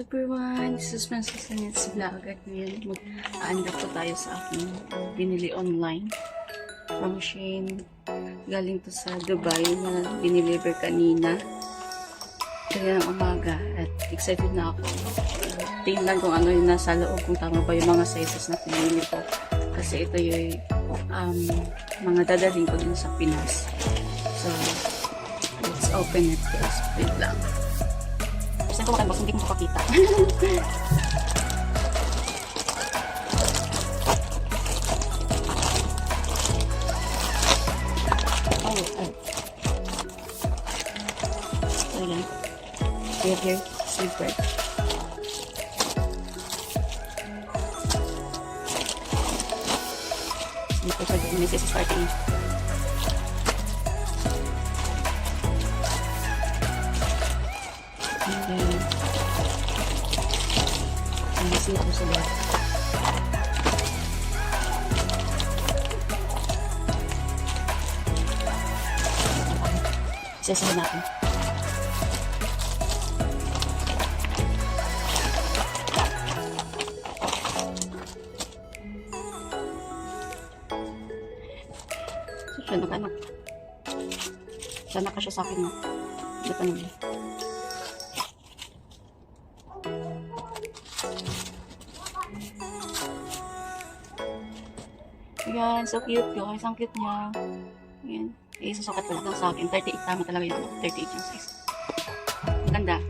everyone! This is Princess Anit's vlog at ngayon mag-unwrap po tayo sa aking binili online from Shein. Galing to sa Dubai na biniliver kanina kaya ng umaga at excited na ako. Tingnan kung ano yung nasa loob, kung tama ba yung mga sizes na pinili ko kasi ito yung mga dadalhin ko din sa Pinas. So let's open it guys. Wait lang. Kasi ko makanbas, hindi ko makakita. So yan. We have here sleeper. Sleeper for the Mrs. Starting. Ang ito sila. Isasahin natin. So, siya nag-anak. Sana ka siya sa akin, no? Hindi pa naman. Ayan, so cute guys. Ang cute niya. Ayan. Eh, susukat ko lang sa akin. 38 tama talaga yun. 38 yung size. Ganda.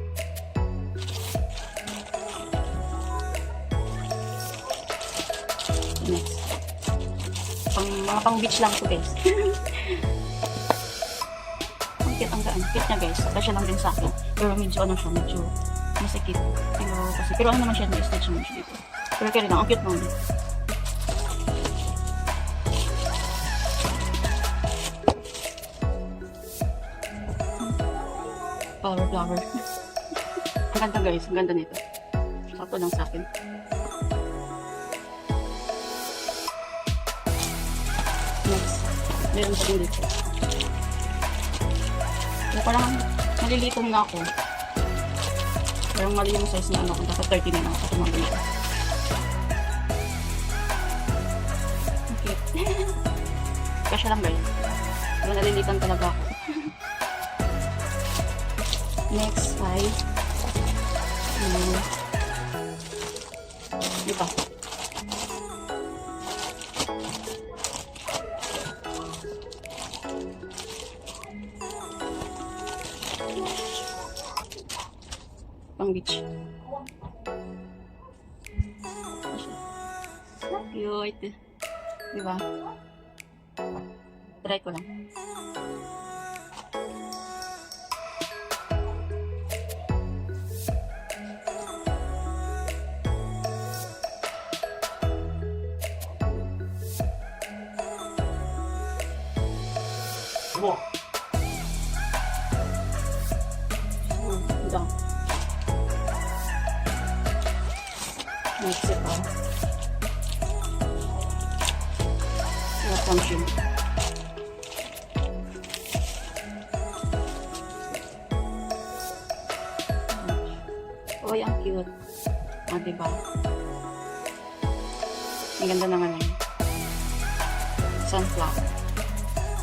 Next. Mga pang beach lang to guys. Ang cute, ang gaan. Cute niya guys. Kasya lang din sa akin. Pero medyo ano siya, medyo masikip. Pero ano naman siya, na-stitch naman siya dito. Pero kaya lang, ang cute naman. Flower. Ang ganda guys, ang ganda nito. Sakto lang sa akin. Next, meron pa din dito. So, parang nalilitong na ako. Parang mali yung size na ano, kung dapat 30 na lang ako sa mga ganito. Okay. Kasya lang guys. Pero nalilitan talaga ako. Next size. Dito. Pang beach. Cute. Diba? Try ko lang. Done. Next it all. Function. Oh, ang cute. Ah, diba? Ang ganda naman yun. Sunflower.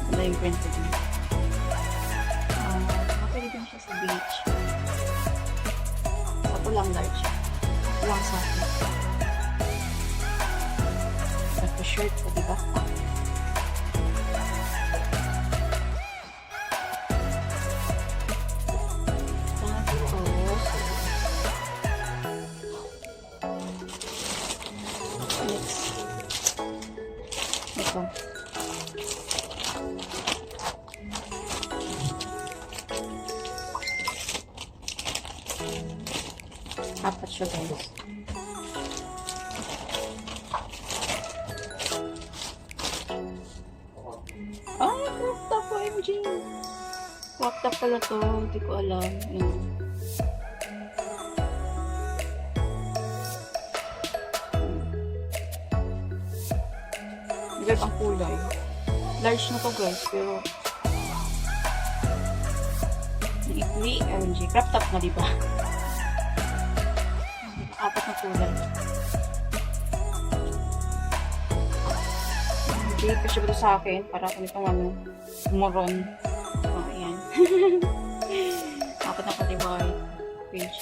Ganda yung printed niya. Pwede din siya sa beach. Ako lang large. Ako lang sa akin. Tapos shirt ko, diba? Ito. Apat siya guys. Ay, crop top OMG. Crop top pala to. Hindi ko alam. Yun. Bigay pang kulay. Large na to guys. Pero Ikli, OMG. Crop top na diba? Apat na kulay. Hindi pa siya sa akin. Para ako nitong ano, moron. Oh, ayan. Apat na kulay white, beige,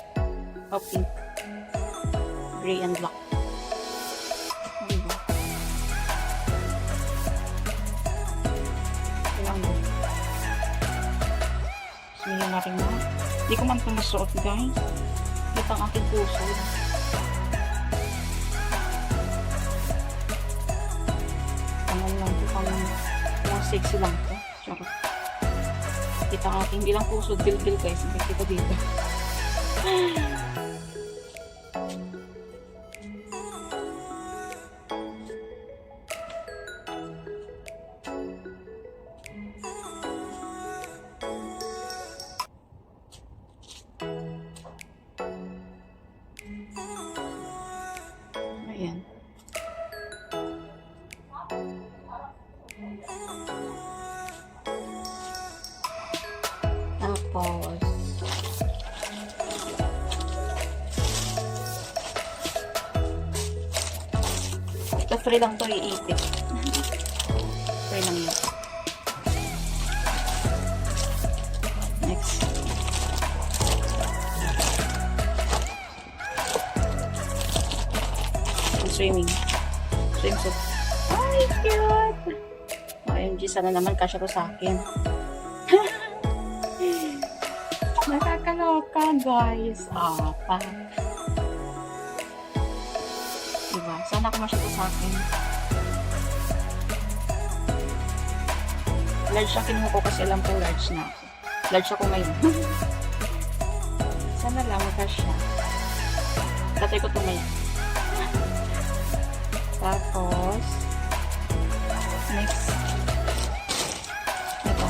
pink, gray and black. Diba? Ilang mo. Sige na rin mo. Hindi ko man ito masuot, guys. Kita ang aking puso. Tangan lang ito pang mga sexy lang ito. Charot. Kita ang aking bilang puso. Bil-bil guys. Hindi kita dito. Ayan. Tapos ito free lang to, iipit. Free lang yun. Next. Swimming. Swimsuit. Ay, cute! OMG, sana naman kasya to sa akin. Nakakaloka, guys. Pa. Diba? Sana kumasya to sa akin. Large na kinuha ko kasi alam ko large na ako. Large ako ngayon. Sana lang makasya. Tatay ko tumaya. Tapos, next, ito.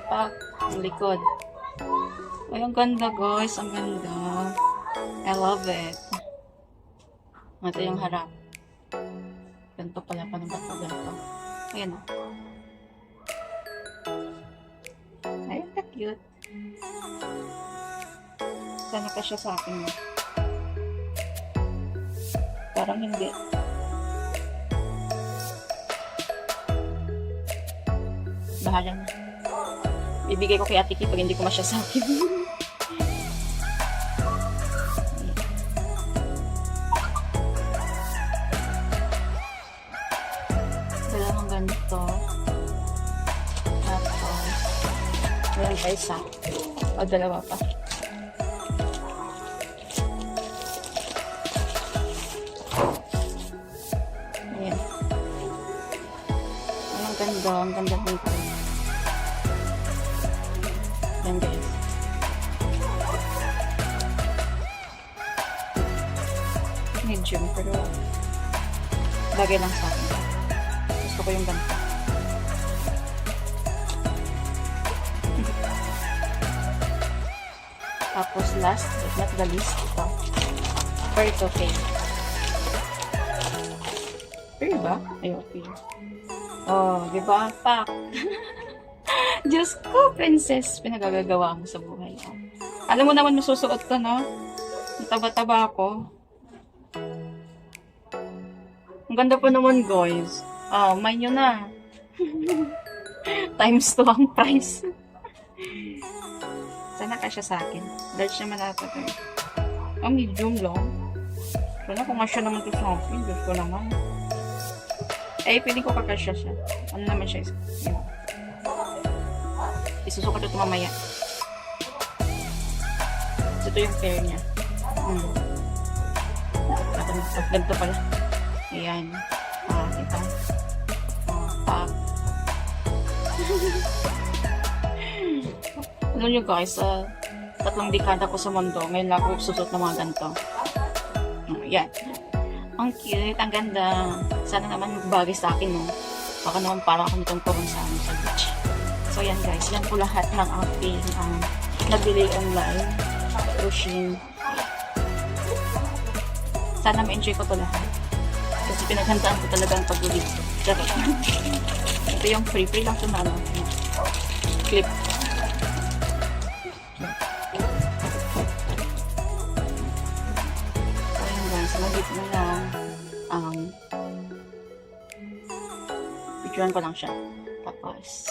Pak, ang likod. Ay, ang ganda guys, ang ganda. I love it. Ito yung harap. Ganito pala pa ng bato, ganito. Ayan o. Ayun, ka-cute. Sana ka siya sa akin. Parang hindi. Bahala na. Ibigay ko kay Ate Ki pag hindi ko masya sa akin. Dalawang ganito. Meron pa isa. O, dalawa pa. Ayan. Ang ganda. Ang ganda nito. Ayan, guys. Medium, pero bagay lang sa akin. Gusto ko yung ganito. Tapos last but not the least, ito. Perto fair. Fair ba? Ay, okay. Oh, di ba? Pak! Diyos ko, princess. Pinagagagawa mo sa buhay. Oh. Alam mo naman, masusuot ko, no? Taba-taba ako. Ang ganda pa naman, guys. Oh, mine nyo na. Times 2 ang price. Sana kasya sa akin. Large naman natin ito. Ang medium lang. Sana kung kasya naman ito sa akin. Diyos ko naman. Eh, piling ko kakasya siya. Ano naman siya? Yun. Isusukat ito mamaya. Ito yung pair niya. Ganito pala. Ayan. Ito. Ano nyo guys, 3 dekada ko sa mundo, ngayon lang ako susot ng mga ganito. Yan. Ang cute, ang ganda. Sana naman magbagay sa akin, no? Baka naman para ako nitong turun sa beach. So yan guys, yan po lahat ng aking nabili online. Rushing. Sana ma-enjoy ko to lahat. Kasi pinaghandaan ko talaga ang pag-ulit. Charot. Ito yung free lang ito na ano, clip. So ayun guys, magit na lang picturean ko lang siya. Tapos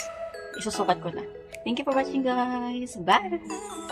isusukat ko na. Thank you for watching guys. Bye!